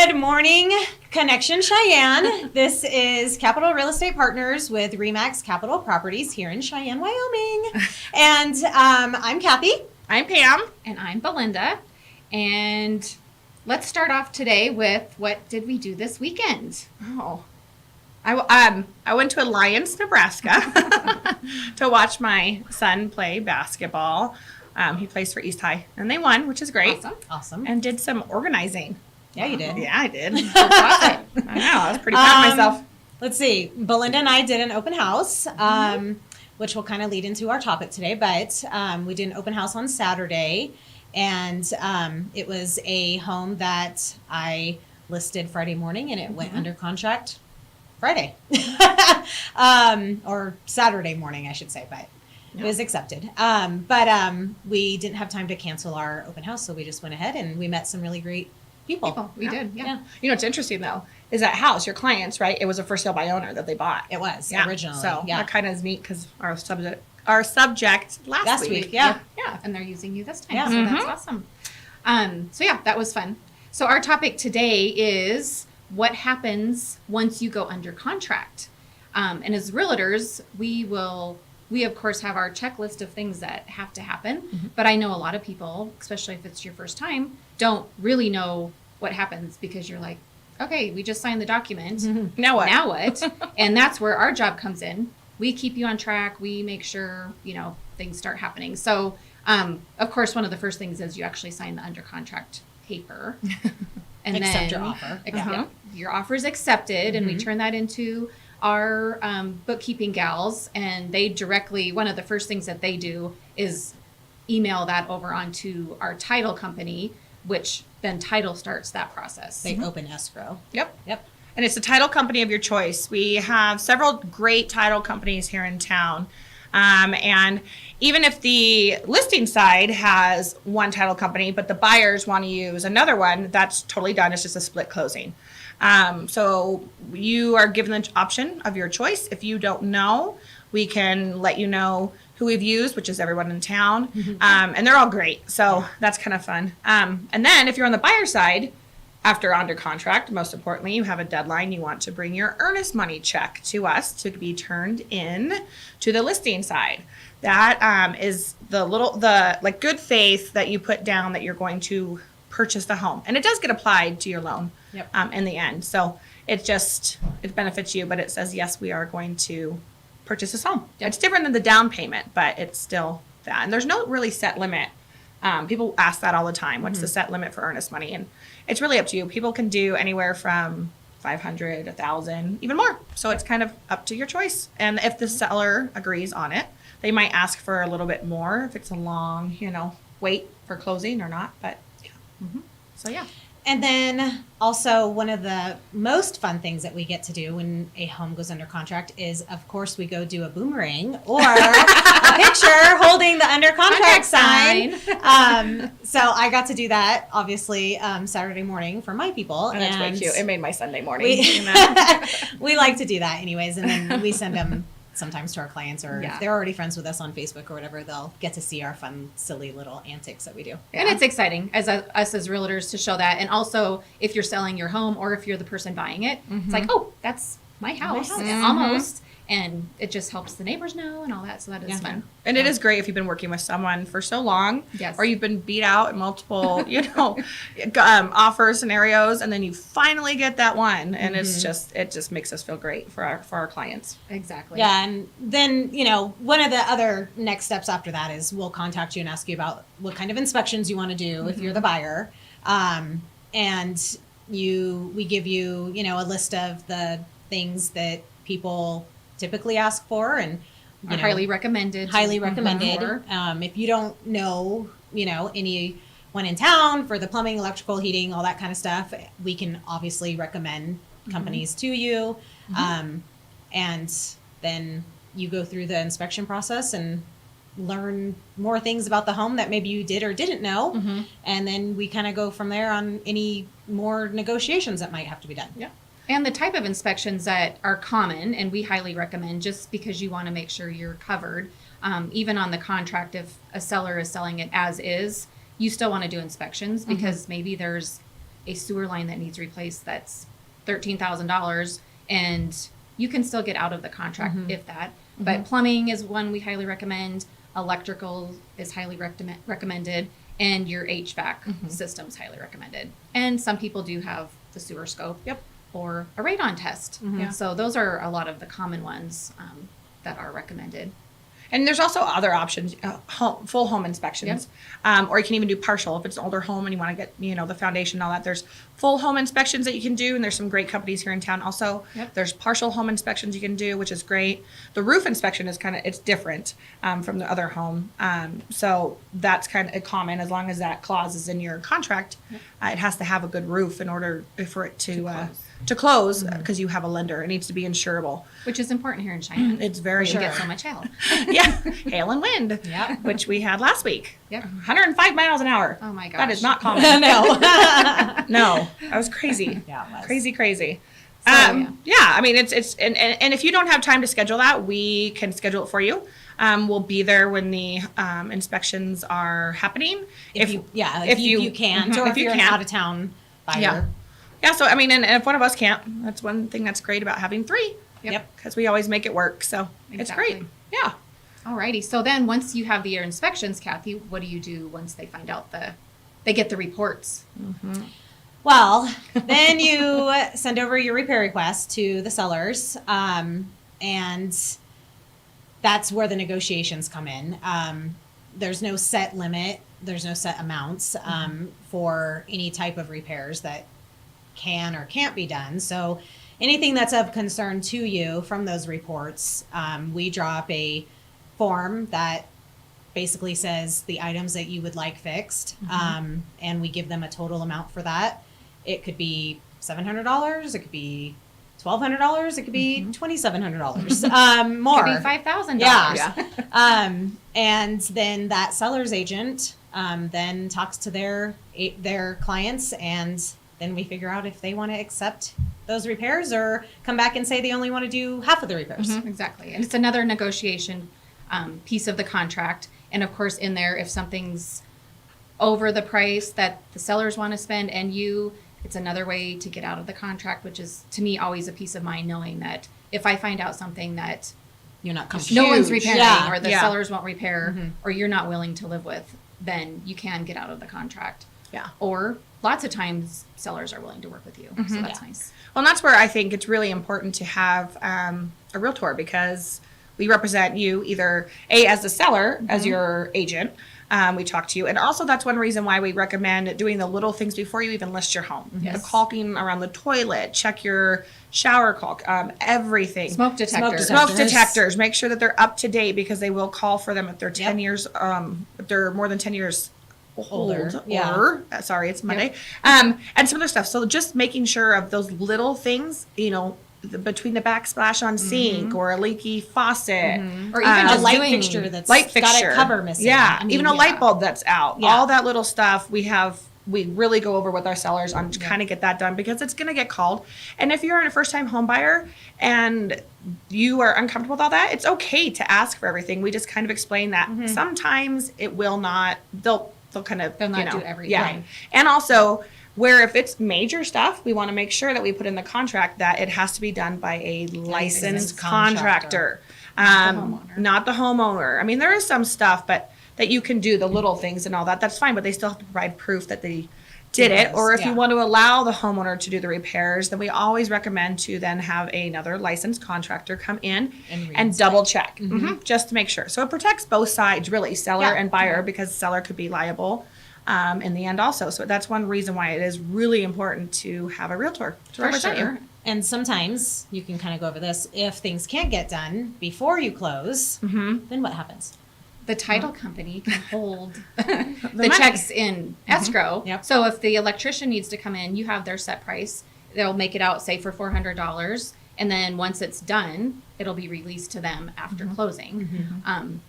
Good morning, Connection Cheyenne. This is Capital Real Estate Partners with Remax Capital Properties here in Cheyenne, Wyoming. And I'm Kathy. I'm Pam. And I'm Belinda. And let's start off today with what did we do this weekend? I went to Alliance, Nebraska to watch my son play basketball. He plays for East High, and they won, which is great. Awesome. And did some organizing. Yeah, you did. Yeah, I did. I know. I was pretty proud of myself. Let's see. Belinda and I did an open house, which will kind of lead into our topic today. But we did an open house on Saturday, and it was a home that I listed Friday morning, and it went under contract Friday. Or Saturday morning, I should say, but it was accepted. But we didn't have time to cancel our open house, so we just went ahead and we met some really great people. We did, yeah. You know what's interesting, though, is that house, your clients, right? It was a for sale by owner that they bought. It was originally. So that kind of is neat because our subject last week. Yeah. And they're using you this time, Yeah. so that's awesome. So yeah, that was fun. So our topic today is what happens once you go under contract. And as realtors, we of course have our checklist of things that have to happen, but I know a lot of people, especially if it's your first time, don't really know what happens because you're like, okay, we just signed the document. Now what? Now what? And that's where our job comes in. We keep you on track. We make sure, things start happening. So, of course, one of the first things is you actually sign the under contract paper. And Accept then your offer. Your offer is accepted, and we turn that into our bookkeeping gals, and they directly, one of the first things that they do is email that over onto our title company, which then title starts that process. They open escrow. Yep. Yep. And it's a title company of your choice. We have several great title companies here in town. And even if the listing side has one title company, but the buyers want to use another one, that's totally done. It's just a split closing. So you are given the option of your choice. If you don't know, we can let you know who we've used, which is everyone in town. And they're all great. So that's kind of fun. And then if you're on the buyer side, after under contract, most importantly, you have a deadline. You want to bring your earnest money check to us to be turned in to the listing side. That is the good faith that you put down that you're going to purchase the home. And it does get applied to your loan in the end. So it benefits you, but it says, yes, we are going to purchase this home. It's different than the down payment, but it's still that. And there's no really set limit. People ask that all the time. What's the set limit for earnest money? And it's really up to you. People can do anywhere from $500, $1,000, even more. So it's kind of up to your choice. And if the seller agrees on it, they might ask for a little bit more if it's a long, wait for closing or not. But so yeah. And then also one of the most fun things that we get to do when a home goes under contract is, of course, we go do a boomerang or a picture holding the under contract sign. So I got to do that, obviously, Saturday morning for my people. And that's really cute. It made my Sunday morning. We like to do that anyways, and then we send them sometimes to our clients, or if they're already friends with us on Facebook or whatever, they'll get to see our fun, silly little antics that we do. And it's exciting us as realtors to show that. And also, if you're selling your home or if you're the person buying it, it's like, oh, that's my house. Almost. And it just helps the neighbors know and all that. So that is fun. And it is great if you've been working with someone for so long, Yes. or you've been beat out in multiple, offer scenarios, and then you finally get that one, and it just makes us feel great for our clients. Exactly. Yeah, and then one of the other next steps after that is we'll contact you and ask you about what kind of inspections you want to do if you're the buyer, and we give you a list of the things that people typically ask for, and highly recommended. If you don't know, anyone in town for the plumbing, electrical, heating, all that kind of stuff, we can obviously recommend companies to you. And then you go through the inspection process and learn more things about the home that maybe you did or didn't know. And then we kind of go from there on any more negotiations that might have to be done. Yeah. And the type of inspections that are common, and we highly recommend just because you want to make sure you're covered, even on the contract, if a seller is selling it as is, you still want to do inspections because maybe there's a sewer line that needs replaced that's $13,000, and you can still get out of the contract if that. But plumbing is one we highly recommend. Electrical is highly recommended, and your HVAC system's highly recommended. And some people do have the sewer scope or a radon test. So those are a lot of the common ones that are recommended. And there's also other options, full home inspections, or you can even do partial if it's an older home and you want to get, the foundation and all that. There's full home inspections that you can do, and there's some great companies here in town also. There's partial home inspections you can do, which is great. The roof inspection is it's different from the other home. So that's kind of common as long as that clause is in your contract. It has to have a good roof in order for it to close because you have a lender. It needs to be insurable. Which is important here in Cheyenne. It's very You sure. get so much hail. Hail and wind, which we had last week. 105 miles an hour. Oh my gosh. That is not common. No. No, that was crazy. Yeah, it was. Crazy. So, I mean, it's and if you don't have time to schedule that, we can schedule it for you. We'll be there when the inspections are happening. If you can't, or if you're an out of town buyer. Yeah. So I mean, and if one of us can't, that's one thing that's great about having three. Because we always make it work. So it's great. Yeah. Alrighty. So then once you have your inspections, Kathy, what do you do once they find out they get the reports? Well, then you send over your repair request to the sellers, and that's where the negotiations come in. There's no set limit. There's no set amounts for any type of repairs that can or can't be done. So anything that's of concern to you from those reports, we draw up a form that basically says the items that you would like fixed, and we give them a total amount for that. It could be $700, it could be $1,200, it could be $2,700, more. Could be $5,000. Yeah. And then that seller's agent then talks to their clients, and then we figure out if they want to accept those repairs or come back and say they only want to do half of the repairs. Exactly. And it's another negotiation piece of the contract. And of course, in there, if something's over the price that the sellers want to spend and it's another way to get out of the contract, which is, to me, always a peace of mind knowing that if I find out something that You're not comfortable. no one's repairing or the Yeah. sellers won't repair or you're not willing to live with, then you can get out of the contract. Yeah. Or lots of times sellers are willing to work with you. So that's nice. Well, and that's where I think it's really important to have a realtor, because we represent you either as the seller, as your agent. We talk to you. And also that's one reason why we recommend doing the little things before you even list your home. The caulking around the toilet, check your shower caulk, everything. Smoke detectors. Smoke detectors. Make sure that they're up to date, because they will call for them if they're 10 years, if they're more than 10 years Older. or sorry, it's Monday. And some other stuff. So just making sure of those little things, between the backsplash on sink or a leaky faucet, Or even A just light doing fixture that's light got fixture. a cover missing. Yeah, I mean, even a light bulb that's out. Yeah. All that little stuff we really go over with our sellers on to kind of get that done, because it's going to get called. And if you're a first-time home buyer and you are uncomfortable with all that, it's okay to ask for everything. We just kind of explain that sometimes it will not. They'll kind of They'll not do everything. Yeah, and also, where if it's major stuff, we want to make sure that we put in the contract that it has to be done by a licensed contractor, not the homeowner. I mean, there is some stuff, but that you can do the little things and all that. That's fine, but they still have to provide proof that they did it. Or if you want to allow the homeowner to do the repairs, then we always recommend to then have another licensed contractor come in and double check, just to make sure. So it protects both sides, really, seller and buyer, because seller could be liable in the end also. So that's one reason why it is really important to have a realtor to represent you. And sometimes you can kind of go over this. If things can't get done before you close, then what happens? The title company can hold the money. checks in escrow. Yep. So if the electrician needs to come in, you have their set price. They'll make it out, say, for $400. And then once it's done, it'll be released to them after closing.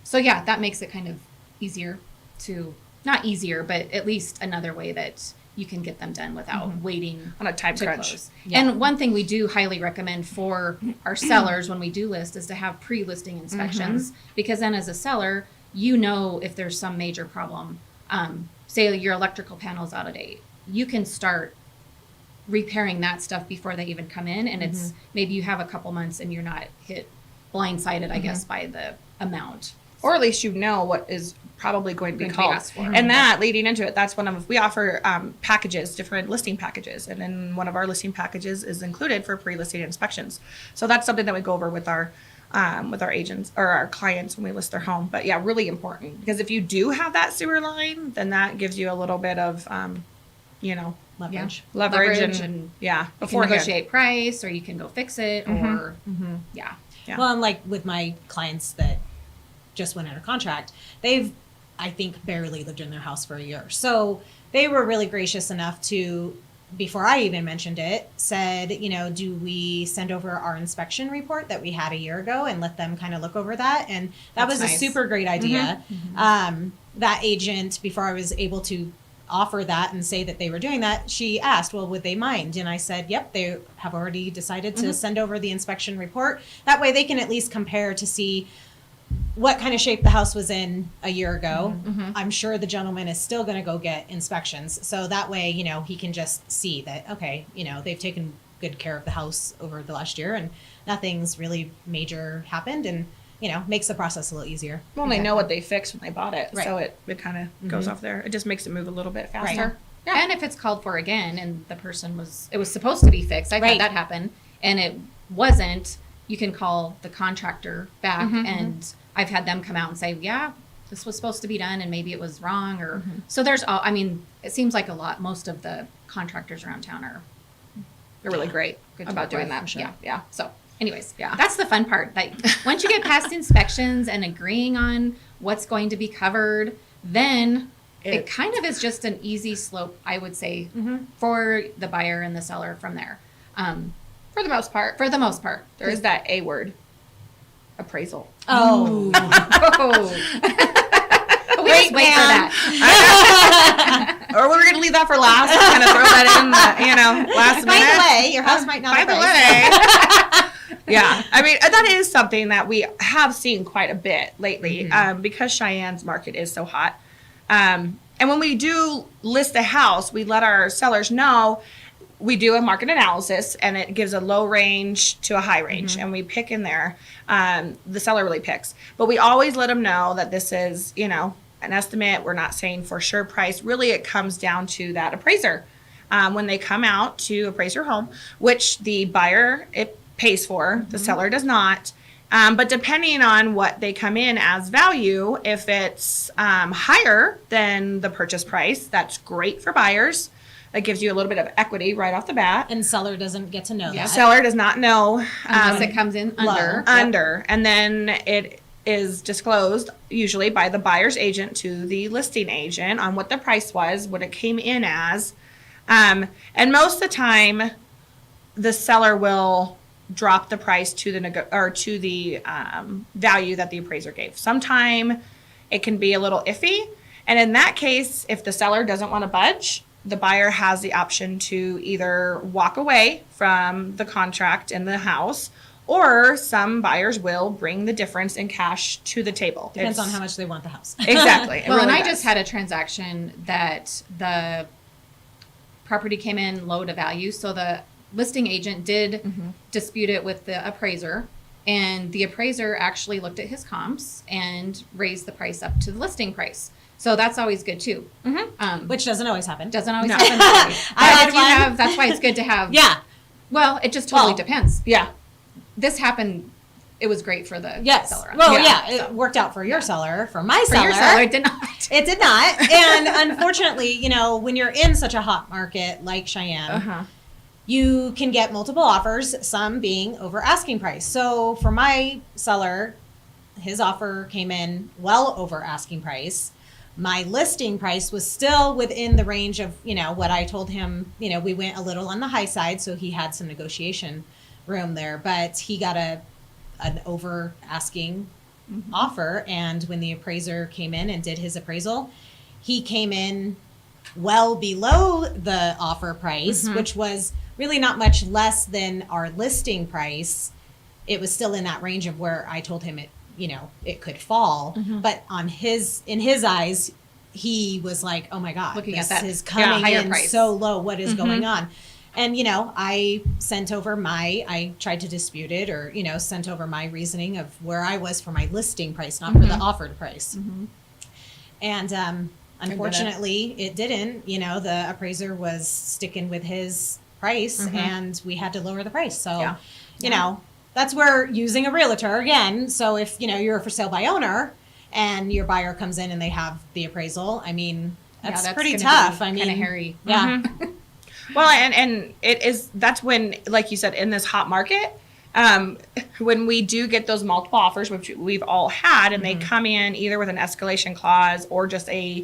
So yeah, that makes it kind of easier not easier, but at least another way that you can get them done without waiting On a time to crunch. close. Yeah. And one thing we do highly recommend for our sellers when we do list is to have pre-listing inspections, because then as a seller, if there's some major problem, say your electrical panel's out of date, you can start repairing that stuff before they even come in. And it's maybe you have a couple months and you're not hit blindsided, I guess, by the amount. Or at least you know what is probably going to be called. asked for. And that, leading into it, that's we offer packages, different listing packages. And then one of our listing packages is included for pre-listing inspections. So that's something that we go over with our agents or our clients when we list their home. But yeah, really important, because if you do have that sewer line, then that gives you a little bit of, Leverage. leverage and you can beforehand. negotiate price, or you can go fix it, or Yeah. Well, and like with my clients that just went under contract, they've, I think, barely lived in their house for a year. So they were really gracious enough to, before I even mentioned it, said, do we send over our inspection report that we had a year ago and let them kind of look over that? And that That's was nice. a super great idea. That agent, before I was able to offer that and say that they were doing that, she asked, well, would they mind? And I said, yep, they have already decided to send over the inspection report. That way they can at least compare to see what kind of shape the house was in a year ago. I'm sure the gentleman is still going to go get inspections. So that way, he can just see that, okay, they've taken good care of the house over the last year and nothing's really major happened, and, makes the process a little easier. Well, they know what they fixed when they bought it. Right. So it kind of goes off there. It just makes it move a little bit faster. Yeah. And if it's called for again and the person it was supposed to be fixed, I've had that happen, and it wasn't, you can call the contractor back, and I've had them come out and say, yeah, this was supposed to be done and maybe it was wrong, or so there's it seems like most of the contractors around town are They're really great good to about work doing with, that. for sure. Yeah. Yeah. So anyways, Yeah. that's the fun part. Like once you get past inspections and agreeing on what's going to be covered, then it kind of is just an easy slope, I would say, for the buyer and the seller from there. For the most part. For the most part. There is that A word. Appraisal. Oh. We just wait for that. Or we're going to leave that for last. We're going to throw that in, last minute. By the way, your house might not By the appraise. way. Yeah. I mean, that is something that we have seen quite a bit lately, because Cheyenne's market is so hot. And when we do list a house, we let our sellers know. We do a market analysis, and it gives a low range to a high range, and we pick in there. The seller really picks. But we always let them know that this is, an estimate. We're not saying for sure price. Really, it comes down to that appraiser. When they come out to appraise your home, which the buyer, it pays for, the seller does not. But depending on what they come in as value, if it's higher than the purchase price, that's great for buyers. That gives you a little bit of equity right off the bat. And seller doesn't get to know that. Seller does not know Unless it comes in under. under, and then it is disclosed usually by the buyer's agent to the listing agent on what the price was, what it came in as, and most of the time, the seller will drop the price to the value that the appraiser gave. Sometime it can be a little iffy, and in that case, if the seller doesn't want to budge, the buyer has the option to either walk away from the contract in the house, or some buyers will bring the difference in cash to the table. Depends on how much they want the house. Exactly. Well, and I just had a transaction that the property came in low to value, so the listing agent did dispute it with the appraiser, and the appraiser actually looked at his comps and raised the price up to the listing price. So that's always good too. Which doesn't always happen. Doesn't always happen. That way. I had But if you one. have, that's why it's good to have. Yeah. Well, it just totally Well, depends. Yeah. This happened. It was great for the Yes. seller. Well, Yeah. it worked out for your seller. For my For seller, your seller, it did not. it did not. And unfortunately, when you're in such a hot market like Cheyenne, you can get multiple offers, some being over asking price. So for my seller, his offer came in well over asking price. My listing price was still within the range of, what I told him. We went a little on the high side, so he had some negotiation room there, but he got an over asking offer. And when the appraiser came in and did his appraisal, he came in well below the offer price, which was really not much less than our listing price. It was still in that range of where I told him it could fall. But in his eyes, he was like, oh my God, Looking this at that is coming higher in price. so low. What is going on? And, I tried to dispute it or, sent over my reasoning of where I was for my listing price, not for the offered price. And unfortunately, it didn't. The appraiser was sticking with his price and we had to lower the price. So, that's where using a realtor again. So if, you're a for sale by owner and your buyer comes in and they have the appraisal, I mean, that's pretty tough. I mean, kind of hairy. Yeah. Well, and that's when, like you said, in this hot market, when we do get those multiple offers, which we've all had, and they come in either with an escalation clause or just a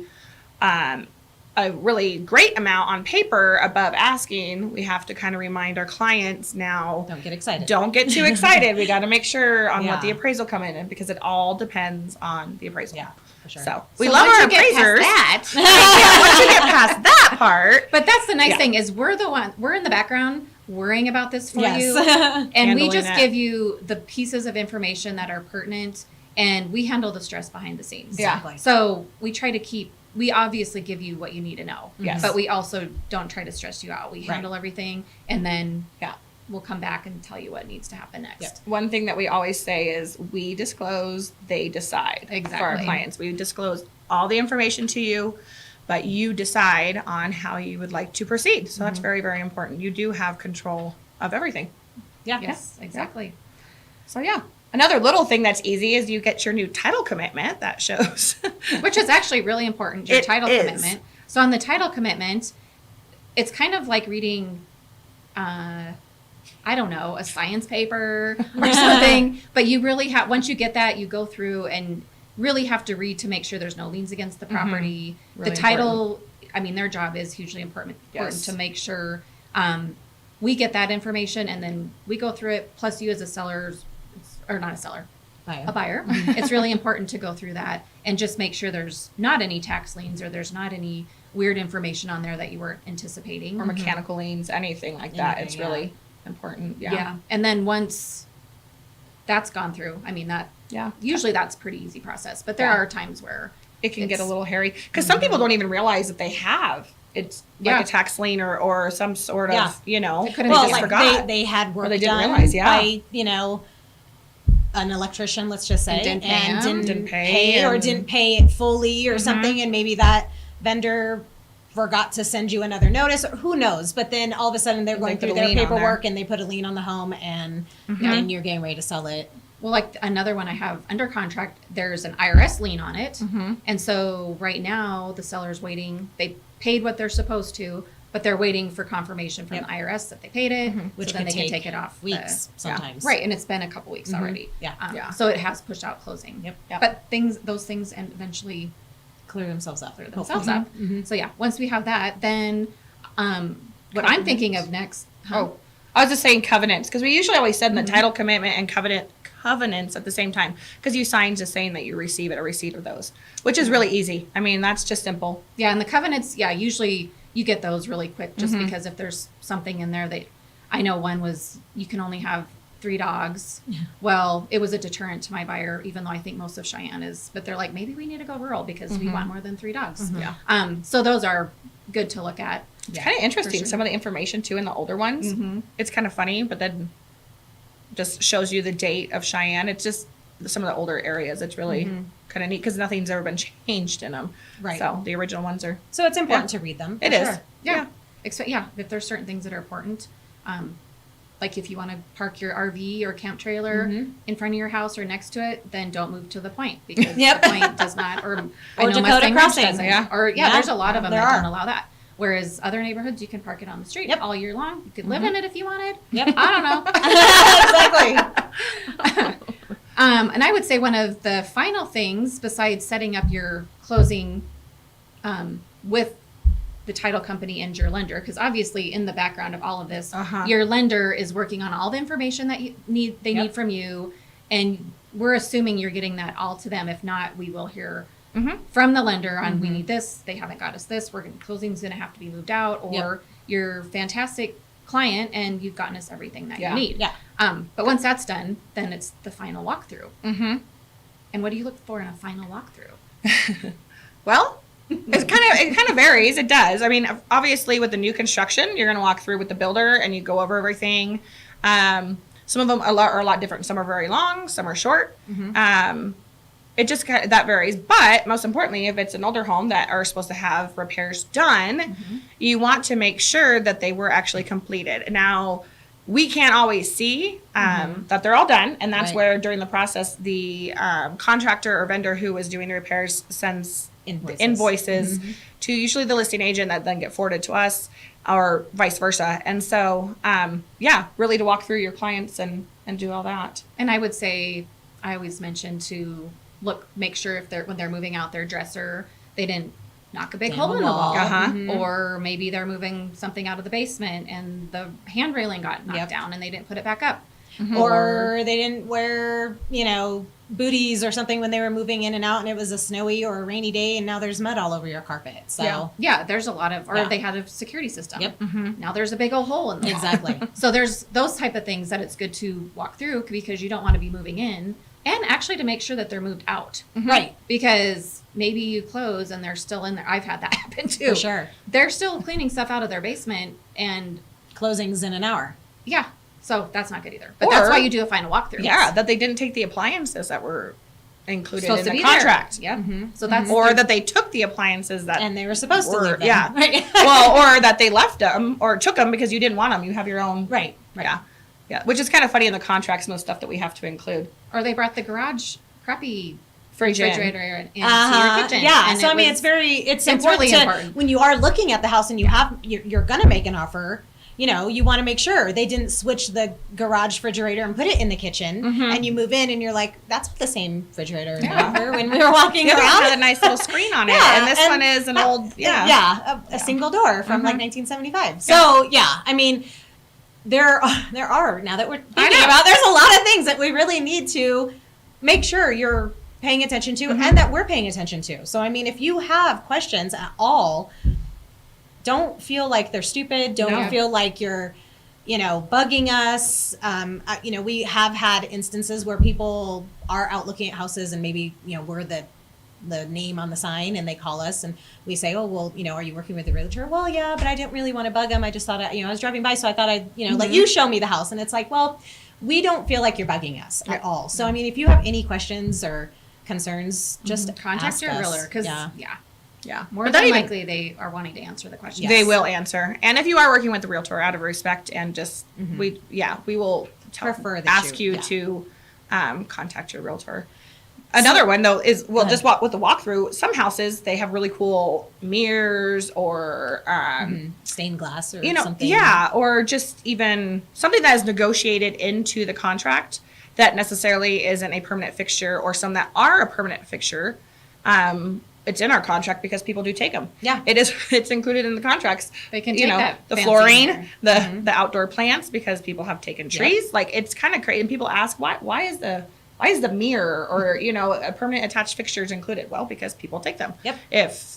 really great amount on paper above asking, we have to kind of remind our clients now, Don't get excited. don't get too excited. We got to make sure on Yeah. what the appraisal come in, because it all depends on the appraisal. Yeah, for sure. So we So love once our you get past appraisers. that, Once you get past that part, but that's the nice Yeah. thing is we're in the background worrying about this for Yes. you. And we Handling just it. give you the pieces of information that are pertinent and we handle the stress behind the scenes. Yeah. Exactly. So we obviously give you what you need to know. Yes. But we also don't try to stress you out. We Right. handle everything and then we'll come back and tell you what needs to happen next. Yep. one thing that we always say is we disclose, they decide. For our Exactly. clients, we disclose all the information to you, but you decide on how you would like to proceed. So that's very, very important. You do have control of everything. Yeah. Yes, exactly. So yeah. Another little thing that's easy is you get your new title commitment that shows. Which is actually really important, your It title is. commitment. So on the title commitment, it's kind of like reading, I don't know, a science paper or something. But you really have, once you get that, you go through and really have to read to make sure there's no liens against the property. Really the title, I mean, their job is hugely important Yes. to make sure we get that information and then we go through it. Plus you as a seller, or not a seller, Buyer. a buyer. It's really important to go through that and just make sure there's not any tax liens or there's not any weird information on there that you weren't anticipating. Or mechanical liens, anything like that. Anything, It's yeah. really important. Yeah. And then once that's gone through, I mean, usually that's a pretty easy process, but there Yeah. are times where It can get a It's- little hairy because some people don't even realize that they have it's like Yeah. a tax lien or some sort of Yeah. It could've Well, just like forgot. they had work they didn't done realize, yeah. by, an electrician, let's just say, And didn't pay 'em. Didn't pay or and- didn't pay it fully or something, and maybe that vendor forgot to send you another notice, or who knows? But then all of a sudden they're going put through a their lien on there. paperwork and they put a lien on the home, and then you're getting ready to sell it. well, like another one I have under contract, there's an IRS lien on it. And so right now the seller's waiting. They paid what they're supposed to, but they're waiting for confirmation from Yep. the IRS that they paid it. Which so then could they can take take it off. Weeks sometimes. Right. And it's been a couple weeks already. Yeah. Yeah. So it has pushed out closing. Yep. But those things and eventually Clear themselves up. clear themselves up. So yeah, once we have that, then what I'm thinking of next. Oh, I was just saying covenants because we usually always said in the title commitment and covenants at the same time because you sign just saying that you receive it, a receipt of those, which is really easy. I mean, that's just simple. Yeah, and the covenants, usually you get those really quick just because if there's something in there that I know one was you can only have 3 dogs. Well, it was a deterrent to my buyer, even though I think most of Cheyenne is, but they're like, maybe we need to go rural because we want more than 3 dogs. Yeah. So those are good to look at. It's kind of interesting. sure. Some of the information too in the older ones. It's kind of funny, but then just shows you the date of Cheyenne. It's just some of the older areas. It's really kind of neat because nothing's ever been changed in them. Right. So the original ones are. So it's important to read them. It for is. sure. Yeah. If there's certain things that are important, like if you want to park your RV or camp trailer in front of your house or next to it, then don't move to the point because Yep. the point does not, or I Or know Dakota Mustang Ranch Crossing. doesn't. Yeah. Or there's a lot of them there that are. don't allow that. Whereas other neighborhoods, you can park it on the street Yep. all year long. You could live in it if you wanted. Yep. I don't know. Exactly. And I would say one of the final things besides setting up your closing with the title company and your lender, because obviously in the background of all of this, your lender is working on all the information that you need. They need from you, and we're assuming you're getting that all to them. If not, we will hear from the lender on we need this. They haven't got us this. Closing's going to have to be moved out, or you're fantastic client and you've gotten us everything that you need. Yeah. But once that's done, then it's the final walkthrough. And what do you look for in a final walkthrough? Well, It kind of varies. It does. I mean, obviously with the new construction, you're going to walk through with the builder and you go over everything. Some of them are a lot different. Some are very long, some are short. It just that varies. But most importantly, if it's an older home that are supposed to have repairs done, you want to make sure that they were actually completed. Now, we can't always see that they're all done, and that's where during the process the contractor or vendor who is doing the repairs sends invoices to usually the listing agent that then get forwarded to us, or vice versa. And so, really to walk through your clients and do all that. And I would say, I always mention to make sure if when they're moving out their dresser, they didn't knock a big hole in the wall, or maybe they're moving something out of the basement and the hand railing got knocked down and they didn't put it back up. Or they didn't wear, booties or something when they were moving in and out, and it was a snowy or a rainy day, and now there's mud all over your carpet. So there's a lot of, or they had a security system. Now there's a big old hole in the wall. Exactly. So there's those type of things that it's good to walk through, because you don't want to be moving in, and actually to make sure that they're moved out. Right. Because maybe you close and they're still in there. I've had that happen too. For sure. They're still cleaning stuff out of their basement, and closing's in an hour. Yeah. So that's not good either. But that's why you do a final walkthrough. Yeah, that they didn't take the appliances that were included supposed in to the be contract. There. Yeah. So that's or that they took the appliances that and they were supposed to leave them. Yeah. Right. Well, or that they left them or took them because you didn't want them. You have your own. Right. Yeah. Yeah. Which is kind of funny in the contracts, most stuff that we have to include. Or they brought the garage crappy refrigerator into your kitchen. Yeah. And so I mean, it's important really to, important when you are looking at the house and you're gonna make an offer. You want to make sure they didn't switch the garage refrigerator and put it in the kitchen, and you move in and you're like, that's the same refrigerator when we were walking around. It had a nice little screen on it, and this one is an old, a single door from like 1975. So I mean, there are, now that we're thinking about, there's a lot of things that we really need to make sure you're paying attention to and that we're paying attention to. So I mean, if you have questions at all, don't feel like they're stupid. Don't feel like you're, bugging us. We have had instances where people are out looking at houses and maybe, we're the name on the sign, and they call us and we say, oh, well, are you working with a realtor? Well, yeah, but I didn't really want to bug them. I just thought, I was driving by, so I thought I'd, let you show me the house. And it's like, well, we don't feel like you're bugging us at all. So, I mean, if you have any questions or concerns, just contact your realtor, because Yeah. More than likely they are wanting to answer the questions. They will answer. And if you are working with the realtor, out of respect and just, we will ask you to contact your realtor. Another one though is, just walk with the walkthrough. Some houses, they have really cool mirrors or stained glass or something. Yeah, or just even something that is negotiated into the contract that necessarily isn't a permanent fixture, or some that are a permanent fixture. It's in our contract because people do take them. Yeah. It's included in the contracts. They can take that the fancy flooring, the outdoor plants, because people have taken trees. Like, it's kind of crazy. And people ask, why is the mirror or, a permanent attached fixture is included? Well, because people take them. Yep.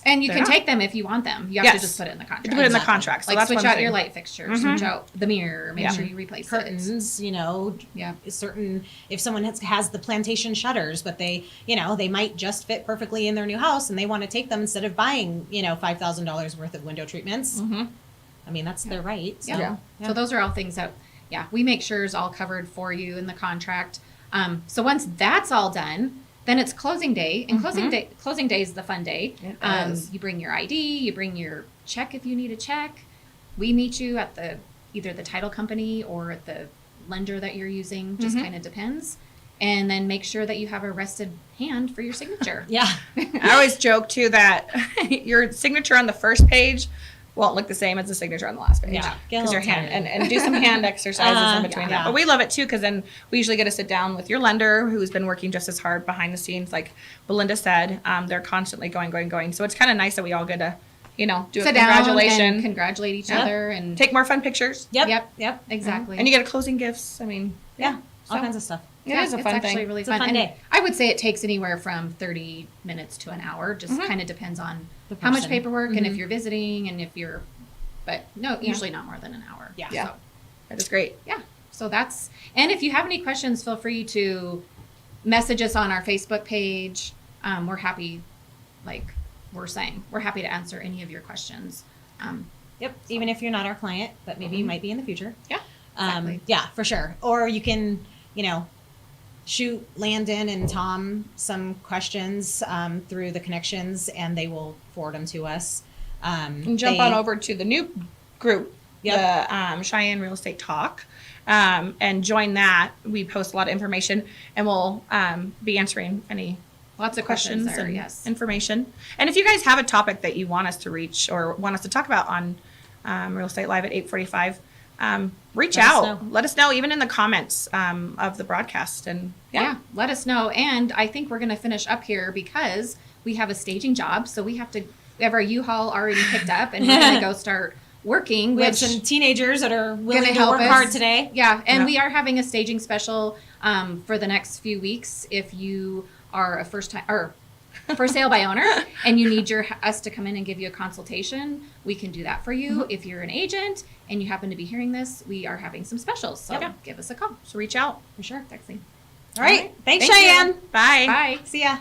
And you can take them if you want them. You have to just put it in the contract. Put it in the contract. So like, that's switch one out thing. your light fixture, switch out the mirror, make sure you replace curtains, it. certain, if someone has the plantation shutters, but they, they might just fit perfectly in their new house and they want to take them instead of buying, $5,000 worth of window treatments. I mean, that's their right. So, Yeah. So those are all things that, we make sure is all covered for you in the contract. So once that's all done, then it's closing day, and closing day is the fun day. You bring your ID, you bring your check if you need a check. We meet you at either the title company or at the lender that you're using, just kind of depends. And then make sure that you have a rested hand for your signature. Yeah. I always joke too that your signature on the first page won't look the same as the signature on the last page. Yeah. Because your hand, and do some hand exercises in between that. But we love it too, because then we usually get to sit down with your lender, who's been working just as hard behind the scenes. Like Belinda said, they're constantly going. So it's kind of nice that we all get to, do sit a congratulation. down and congratulate each other and take more fun pictures. Yep. Exactly. And you get a closing gifts. I mean, all kinds of stuff. It is a fun it's actually thing. really It's fun. a fun And day. I would say it takes anywhere from 30 minutes to an hour. Just kind of depends on The how much person. paperwork and if you're visiting and if you're, but no, usually not more than an hour. Yeah. Yeah. So, That is great. so that's, and if you have any questions, feel free to message us on our Facebook page. We're happy, we're saying. We're happy to answer any of your questions. Yep. Even if you're not our client, but maybe you might be in the future. Yeah, exactly. Yeah, for sure. Or you can, shoot Landon and Tom some questions through the connections, and they will forward them to us. And jump on over to the new group, the Cheyenne Real Estate Talk, and join that. We post a lot of information, and we'll be answering any Lots of questions there, and yes. information. And if you guys have a topic that you want us to reach or want us to talk about on Real Estate Live at 8:45, reach out. Let us know, even in the comments of the broadcast. And Yeah, let us know. And I think we're going to finish up here because we have a staging job. So we have our U-Haul already picked up, and we're going to go start working. We have some teenagers that are willing to help work us. hard today. Yeah, and we are having a staging special for the next few weeks. If you are a first time or for sale by owner and you need us to come in and give you a consultation, we can do that for you. If you're an agent and you happen to be hearing this, we are having some specials. So give us a call. so reach out. For sure. Texting. All right. Thanks, Thank you. Cheyenne. Bye. Bye. See ya.